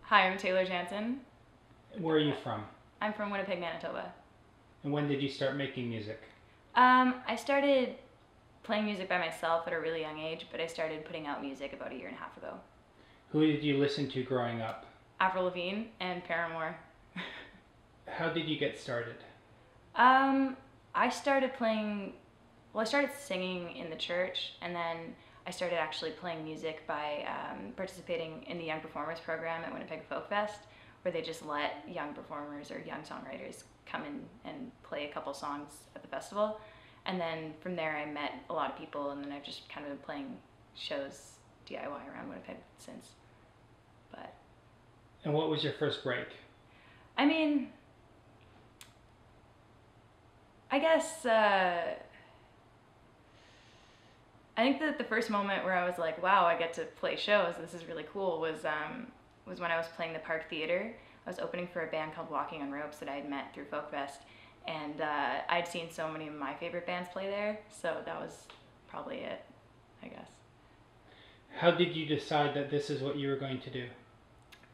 Hi, I'm Taylor Janzen. Where are you from? I'm from Winnipeg, Manitoba. And when did you start making music? I started playing music by myself at a really young age, but I started putting out music about a year and a half ago. Who did you listen to growing up? Avril Lavigne and Paramore. How did you get started? I started playing, I started singing in the church, and then I started actually playing music by participating in the Young Performers program at Winnipeg Folk Fest, where they just let young performers or young songwriters come in and play a couple songs at the festival. And then from there I met a lot of people, and then I've just kind of been playing shows DIY around Winnipeg since. But And what was your first break? I mean, I guess I think that the first moment where I was like, wow, I get to play shows, this is really cool, was when I was playing the Park Theater. I was opening for a band called Walking on Ropes that I had met through Folk Fest, and I'd seen so many of my favorite bands play there, so that was probably it, I guess. How did you decide that this is what you were going to do?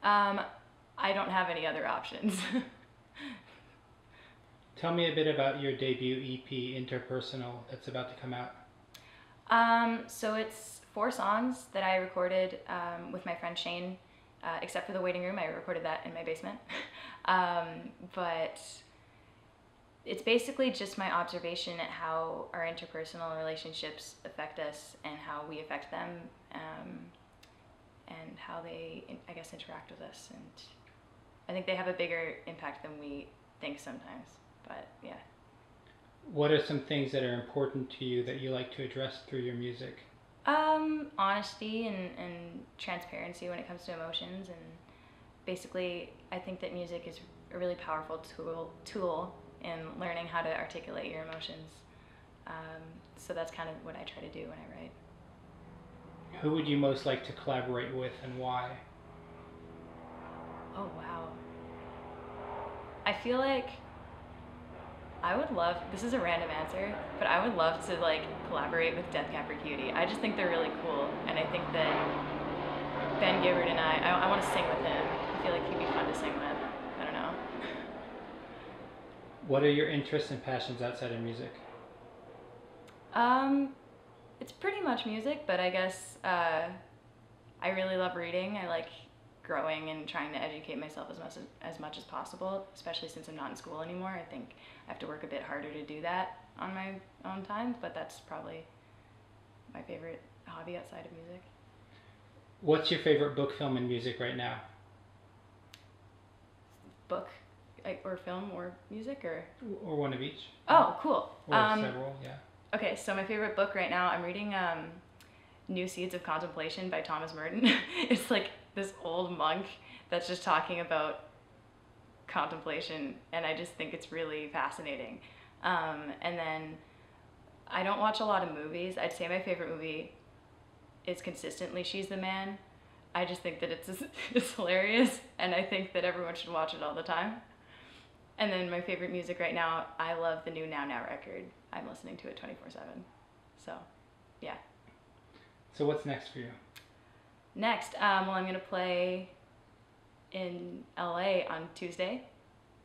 I don't have any other options. Tell me a bit about your debut EP, Interpersonal, that's about to come out. So it's 4 songs that I recorded with my friend Shane, except for the waiting room. I recorded that in my basement. But it's basically just my observation at how our interpersonal relationships affect us and how we affect them, and how they, I guess, interact with us. And I think they have a bigger impact than we think sometimes, but yeah. What are some things that are important to you that you like to address through your music? Honesty and transparency when it comes to emotions, and basically I think that music is a really powerful tool in learning how to articulate your emotions. So that's kind of what I try to do when I write. Who would you most like to collaborate with and why? Oh wow. I feel like I would love, this is a random answer, but I would love to like collaborate with Death Cab for Cutie. I just think they're really cool, and I think that Ben Gibbard and I want to sing with him. I feel like he'd be fun to sing with. I don't know. What are your interests and passions outside of music? It's pretty much music, but I guess I really love reading. I like growing and trying to educate myself as much as possible, especially since I'm not in school anymore. I think I have to work a bit harder to do that on my own time, but that's probably my favorite hobby outside of music. What's your favorite book, film, and music right now? Book, or film, or music, or? Or one of each. Oh, cool. Or several, yeah. Okay, so my favorite book right now, I'm reading New Seeds of Contemplation by Thomas Merton. It's like this old monk that's just talking about contemplation, and I just think it's really fascinating. And then I don't watch a lot of movies. I'd say my favorite movie is consistently She's the Man. I just think that it's hilarious, and I think that everyone should watch it all the time. And then my favorite music right now, I love the new Now Now record. I'm listening to it 24/7. So, yeah. So what's next for you? Next, well, I'm gonna play in LA on Tuesday.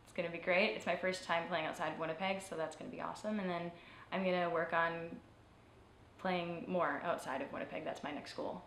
It's gonna be great. It's my first time playing outside of Winnipeg, so that's gonna be awesome. And then I'm gonna work on playing more outside of Winnipeg. That's my next goal.